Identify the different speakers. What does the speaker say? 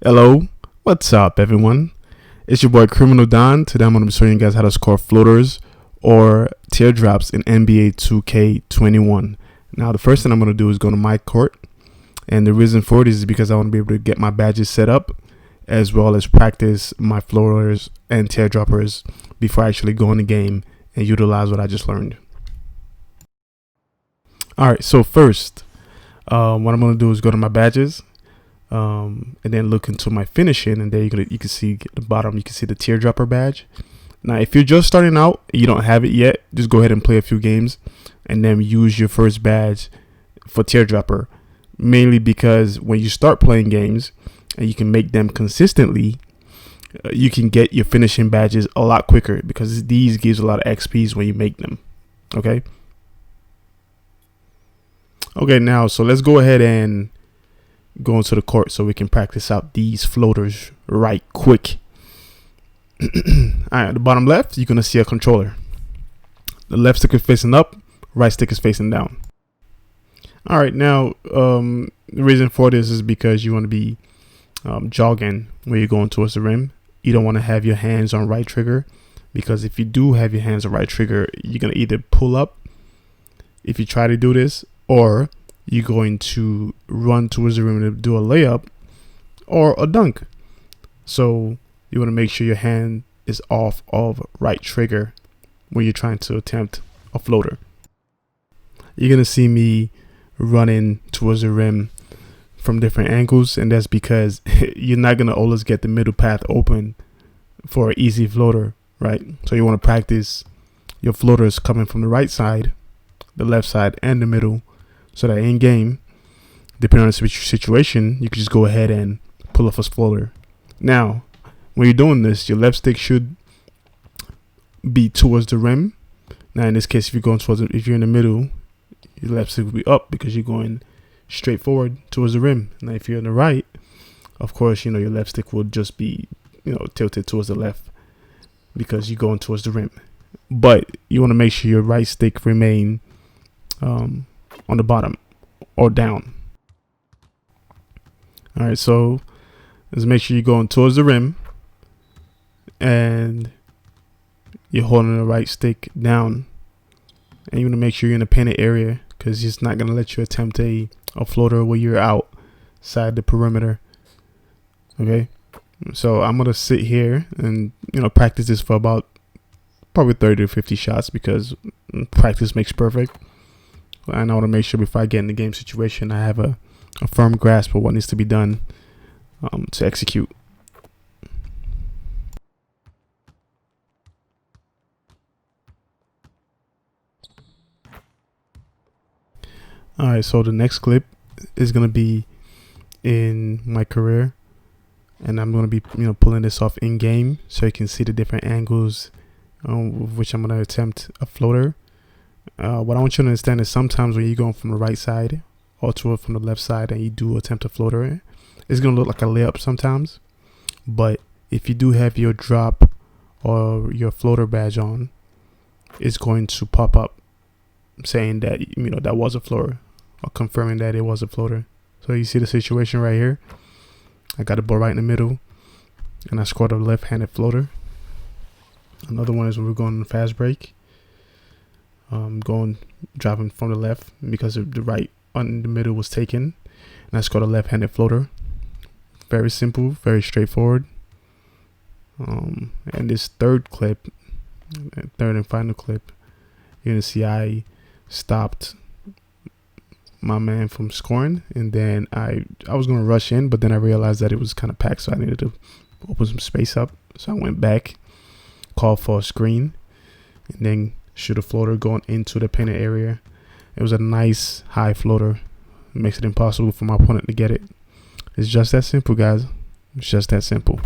Speaker 1: Hello, what's up, everyone? It's your boy Criminal Don. Today I'm going to be showing you guys how to score floaters or teardrops in NBA 2K21. Now, the first thing I'm going to do is go to my court, and the reason for it is because I want to be able to get my badges set up as well as practice my floaters and teardroppers before I actually go in the game and utilize what I just learned. Alright, so first, what I'm going to do is go to my badges. And then look into my finishing, and there you can see at the bottom, you can see the teardropper badge. Now, if you're just starting out, you don't have it yet, just go ahead and play a few games and then use your first badge for teardropper, mainly because when you start playing games and you can make them consistently, you can get your finishing badges a lot quicker because these gives a lot of XPs when you make them. Okay, now so let's go ahead and go into the court so we can practice out these floaters right quick. All right, at the bottom left, you're gonna see a controller. The left stick is facing up, right stick is facing down. All right, now the reason for this is because you want to be jogging when you're going towards the rim. You don't want to have your hands on right trigger, because if you do have your hands on right trigger, you're gonna either pull up if you try to do this, or you're going to run towards the rim and do a layup or a dunk. So you want to make sure your hand is off of right trigger when you're trying to attempt a floater. You're going to see me running towards the rim from different angles, and that's because you're not going to always get the middle path open for an easy floater, right? So you want to practice your floaters coming from the right side, the left side, and the middle, so that in game, depending on the situation, you can just go ahead and pull off a floater. Now, when you're doing this, your left stick should be towards the rim. Now, in this case, if you're in the middle, your left stick will be up because you're going straight forward towards the rim. Now, if you're on the right, of course, your left stick will just be, tilted towards the left because you're going towards the rim. But you want to make sure your right stick remain on the bottom or down. All right, so let's make sure you're going towards the rim and you're holding the right stick down, and you want to make sure you're in the painted area because it's not going to let you attempt a floater where you're outside the perimeter. Okay, so I'm going to sit here and practice this for about probably 30 to 50 shots because practice makes perfect. And I want to make sure before I get in the game situation, I have a firm grasp of what needs to be done to execute. All right, so the next clip is going to be in my career, and I'm going to be pulling this off in game so you can see the different angles with which I'm going to attempt a floater. What I want you to understand is sometimes when you're going from the right side or from the left side and you do attempt a floater, it's going to look like a layup sometimes. But if you do have your drop or your floater badge on, it's going to pop up saying that that was a floater, or confirming that it was a floater. So you see the situation right here. I got the ball right in the middle and I scored a left-handed floater. Another one is when we're going on a fast break. Driving from the left because of the right on the middle was taken, and I scored a left-handed floater. Very simple, very straightforward. And this third and final clip, you're gonna see I stopped my man from scoring, and then I was gonna rush in, but then I realized that it was kind of packed, so I needed to open some space up. So I went back, called for a screen, and then shoot a floater going into the painted area. It was a nice high floater. It makes it impossible for my opponent to get it. It's just that simple, guys. It's just that simple.